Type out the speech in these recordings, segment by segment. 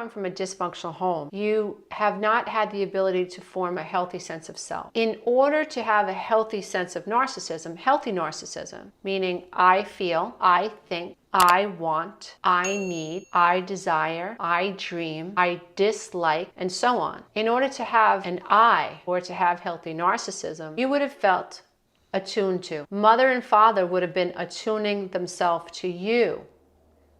come from a dysfunctional home, you have not had the ability to form a healthy sense of self. In order to have a healthy sense of narcissism, healthy narcissism, meaning I feel, I think, I want, I need, I desire, I dream, I dislike, and so on. In order to have an I, or to have healthy narcissism, you would have felt attuned to. Mother and father would have been attuning themselves to you.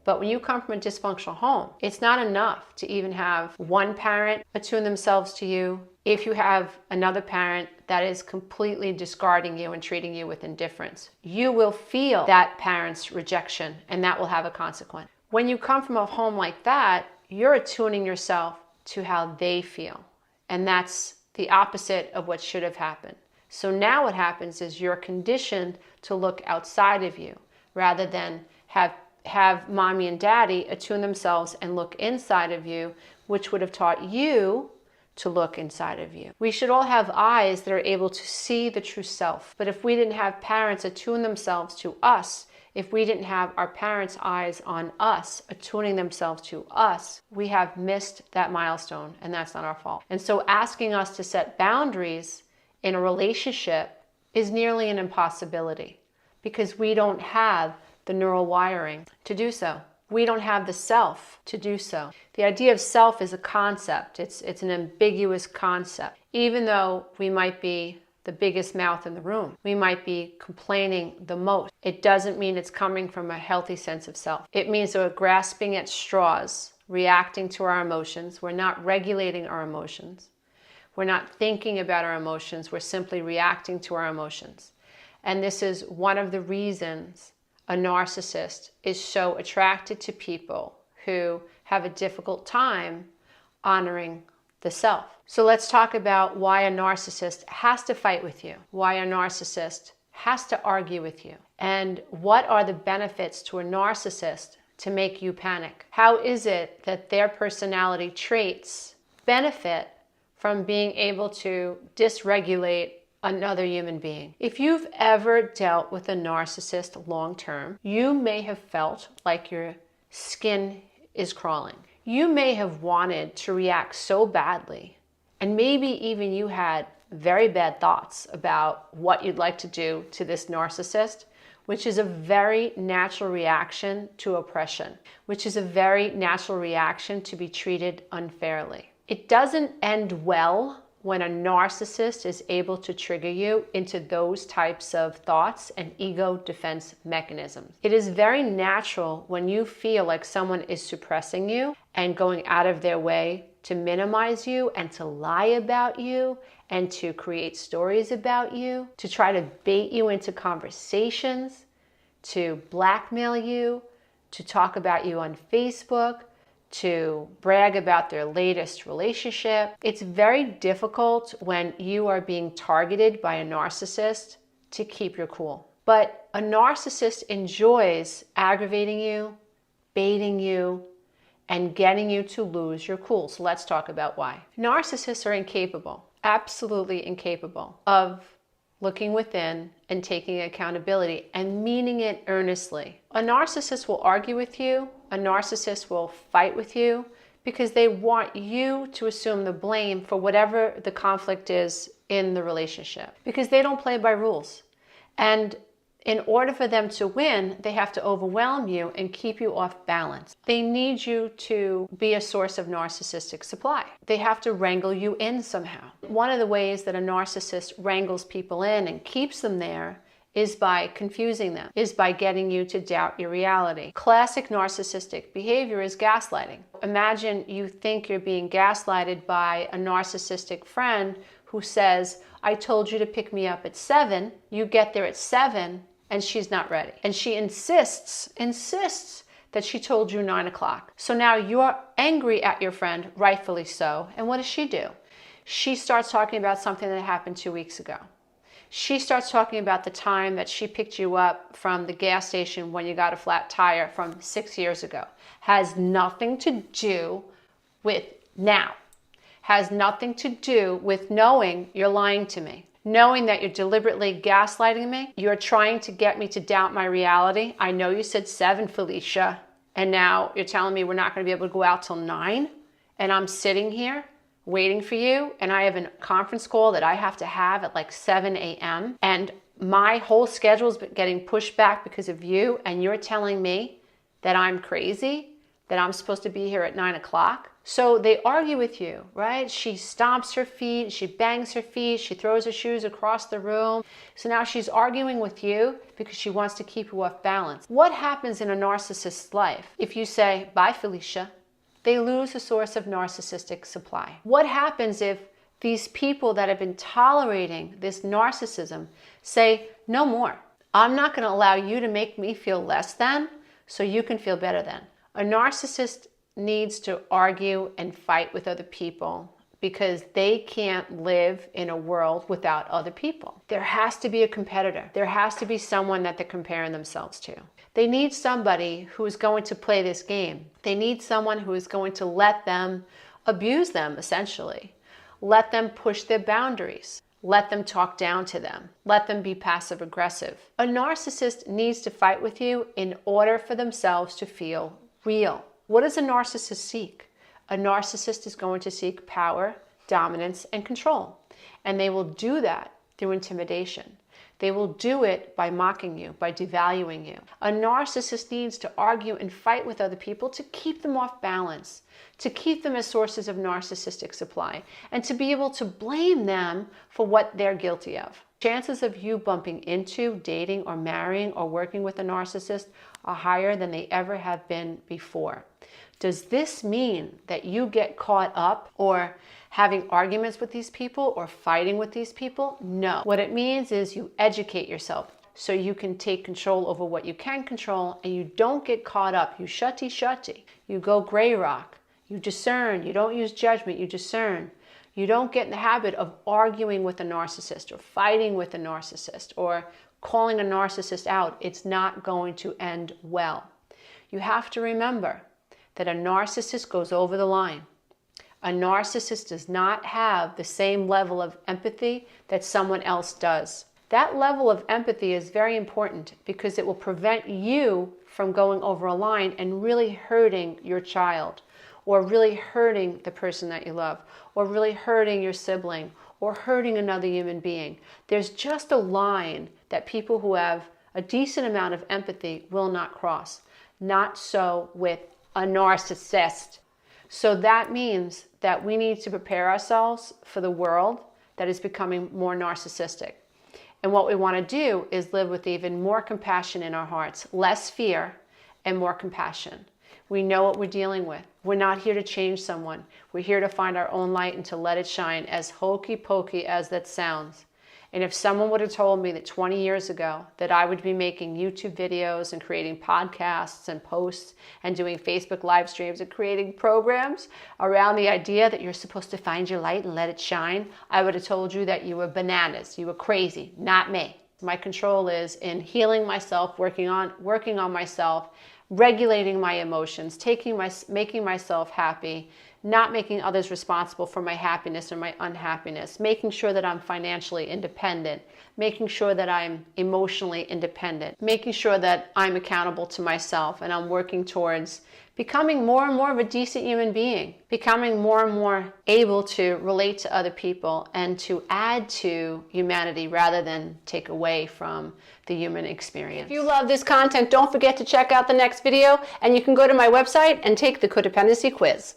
But when you come from a dysfunctional home, it's not enough to even have one parent attune themselves to you. If you have another parent that is completely discarding you and treating you with indifference, you will feel that parent's rejection, and that will have a consequence. When you come from a home like that, you're attuning yourself to how they feel. And that's the opposite of what should have happened. So now what happens is you're conditioned to look outside of you rather than have mommy and daddy attune themselves and look inside of you, which would have taught you to look inside of you. We should all have eyes that are able to see the true self. But if we didn't have parents attune themselves to us, if we didn't have our parents' eyes on us, attuning themselves to us, we have missed that milestone, and that's not our fault. And so asking us to set boundaries in a relationship is nearly an impossibility because we don't have the neural wiring to do so. We don't have the self to do so. The idea of self is a concept. It's an ambiguous concept. Even though we might be the biggest mouth in the room, we might be complaining the most, it doesn't mean it's coming from a healthy sense of self. It means that we're grasping at straws, reacting to our emotions. We're not regulating our emotions. We're not thinking about our emotions. We're simply reacting to our emotions. And this is one of the reasons a narcissist is so attracted to people who have a difficult time honoring the self. So let's talk about why a narcissist has to fight with you, why a narcissist has to argue with you, and what are the benefits to a narcissist to make you panic. How is it that their personality traits benefit from being able to dysregulate another human being? If you've ever dealt with a narcissist long term, you may have felt like your skin is crawling. You may have wanted to react so badly, and maybe even you had very bad thoughts about what you'd like to do to this narcissist, which is a very natural reaction to oppression, which is a very natural reaction to be treated unfairly. It doesn't end well when a narcissist is able to trigger you into those types of thoughts and ego defense mechanisms. It is very natural when you feel like someone is suppressing you and going out of their way to minimize you and to lie about you and to create stories about you, to try to bait you into conversations, to blackmail you, to talk about you on Facebook, to brag about their latest relationship. It's very difficult when you are being targeted by a narcissist to keep your cool. But a narcissist enjoys aggravating you, baiting you, and getting you to lose your cool. So let's talk about why. Narcissists are incapable, absolutely incapable, of looking within and taking accountability and meaning it earnestly. A narcissist will argue with you. A narcissist will fight with you because they want you to assume the blame for whatever the conflict is in the relationship, because they don't play by rules. And in order for them to win, they have to overwhelm you and keep you off balance. They need you to be a source of narcissistic supply. They have to wrangle you in somehow. One of the ways that a narcissist wrangles people in and keeps them there is by confusing them, is by getting you to doubt your reality. Classic narcissistic behavior is gaslighting. Imagine you think you're being gaslighted by a narcissistic friend who says, I told you to pick me up at 7, you get there at 7, and she's not ready. And she insists that she told you 9 o'clock. So now you're angry at your friend, rightfully so, and what does she do? She starts talking about something that happened 2 weeks ago. She starts talking about the time that she picked you up from the gas station when you got a flat tire from 6 years ago. Has nothing to do with now. Has nothing to do with knowing you're lying to me. Knowing that you're deliberately gaslighting me. You're trying to get me to doubt my reality. I know you said 7, Felicia, and now you're telling me we're not going to be able to go out till 9. and I'm sitting here waiting for you, and I have a conference call that I have to have at like 7 a.m. and my whole schedule's getting pushed back because of you, and you're telling me that I'm crazy, that I'm supposed to be here at 9 o'clock. So they argue with you, right? She stomps her feet, she bangs her feet, she throws her shoes across the room. So now she's arguing with you because she wants to keep you off balance. What happens in a narcissist's life if you say, bye, Felicia? They lose a source of narcissistic supply. What happens if these people that have been tolerating this narcissism say, no more. I'm not going to allow you to make me feel less than so you can feel better than. A narcissist needs to argue and fight with other people because they can't live in a world without other people. There has to be a competitor. There has to be someone that they're comparing themselves to. They need somebody who is going to play this game. They need someone who is going to let them abuse them, essentially. Let them push their boundaries. Let them talk down to them. Let them be passive aggressive. A narcissist needs to fight with you in order for themselves to feel real. What does a narcissist seek? A narcissist is going to seek power, dominance, and control. And they will do that through intimidation. They will do it by mocking you, by devaluing you. A narcissist needs to argue and fight with other people to keep them off balance, to keep them as sources of narcissistic supply, and to be able to blame them for what they're guilty of. Chances of you bumping into, dating, or marrying, or working with a narcissist are higher than they ever have been before. Does this mean that you get caught up or having arguments with these people or fighting with these people? No. What it means is you educate yourself so you can take control over what you can control and you don't get caught up. You shutty. You go gray rock. You discern. You don't use judgment. You discern. You don't get in the habit of arguing with a narcissist or fighting with a narcissist or calling a narcissist out. It's not going to end well. You have to remember that a narcissist goes over the line. A narcissist does not have the same level of empathy that someone else does. That level of empathy is very important because it will prevent you from going over a line and really hurting your child, or really hurting the person that you love, or really hurting your sibling, or hurting another human being. There's just a line that people who have a decent amount of empathy will not cross. Not so with a narcissist. So that means that we need to prepare ourselves for the world that is becoming more narcissistic. And what we want to do is live with even more compassion in our hearts, less fear and more compassion. We know what we're dealing with. We're not here to change someone. We're here to find our own light and to let it shine, as hokey pokey as that sounds. And if someone would have told me that 20 years ago that I would be making YouTube videos and creating podcasts and posts and doing Facebook live streams and creating programs around the idea that you're supposed to find your light and let it shine, I would have told you that you were bananas, you were crazy, not me. My control is in healing myself, working on myself, regulating my emotions, making myself happy, not making others responsible for my happiness or my unhappiness, making sure that I'm financially independent, making sure that I'm emotionally independent, making sure that I'm accountable to myself, and I'm working towards becoming more and more of a decent human being, becoming more and more able to relate to other people and to add to humanity rather than take away from the human experience. If you love this content, don't forget to check out the next video, and you can go to my website and take the codependency quiz.